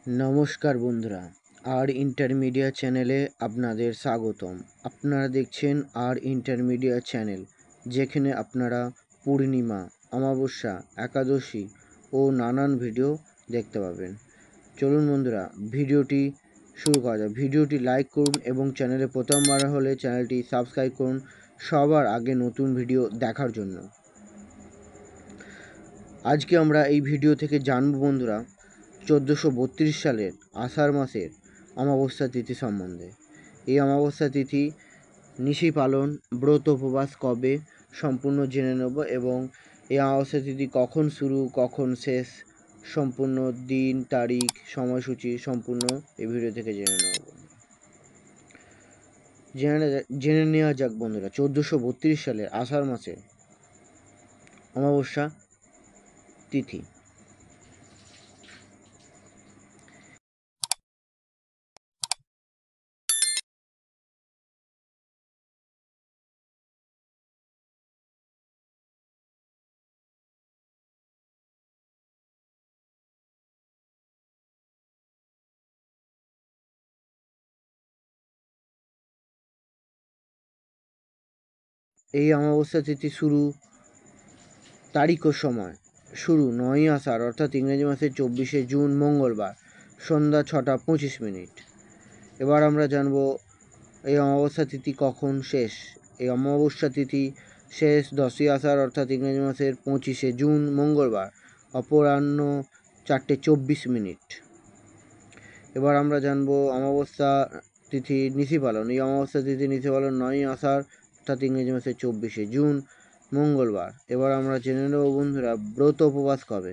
নমস্কার বন্ধুরা, আর ইন্টারমিডিয়া চ্যানেলে আপনাদের স্বাগতম। আপনারা দেখছেন আর ইন্টারমিডিয়া চ্যানেল, যেখানে আপনারা পূর্ণিমা, অমাবস্যা, একাদশী ও নানান ভিডিও দেখতে পাবেন। চলুন বন্ধুরা, ভিডিওটি শুরু করা যাক। ভিডিওটি লাইক করুন এবং চ্যানেলে প্রথমবার হলে চ্যানেলটি সাবস্ক্রাইব করুন সবার আগে নতুন ভিডিও দেখার জন্য। আজকে আমরা এই ভিডিও থেকে জানব বন্ধুরা 1432 সালের আষাঢ় মাসের অমাবস্যা তিথি সম্বন্ধে। এই অমাবস্যা তিথি নিশি পালন, ব্রত উপবাস কবে সম্পূর্ণ জেনে নেব, এবং এই অমাবস্যা তিথি কখন শুরু কখন শেষ সম্পূর্ণ দিন, তারিখ, সময়সূচি সম্পূর্ণ এই ভিডিও থেকে জেনে নেওয়া যাক বন্ধুরা। 1432 সালের আষাঢ় মাসে অমাবস্যা তিথি। এই অমাবস্যা তিথি শুরু তারিখ ও সময়: শুরু 9ই আষাঢ় অর্থাৎ ইংরেজি মাসের 24শে জুন মঙ্গলবার সন্ধ্যা 6:25। এবার আমরা জানব এই অমাবস্যা তিথি কখন শেষ। এই অমাবস্যা তিথি শেষ 10ই আষাঢ় অর্থাৎ ইংরেজি মাসের 25শে জুন মঙ্গলবার অপরাহ্ন 4:24। এবার আমরা জানব অমাবস্যা তিথি নিশি পালন। এই অমাবস্যা তিথি নিশি পালন 9ই আষাঢ় অর্থাৎ ইংরেজি মাসের 24শে জুন মঙ্গলবার। এবার আমরা জেনে নেব বন্ধুরা ব্রত উপবাস কবে।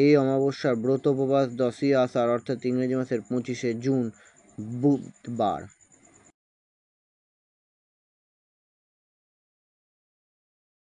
এই অমাবস্যার ব্রত উপবাস 10ই আষাঢ় অর্থাৎ ইংরেজি মাসের 25শে জুন বুধবার।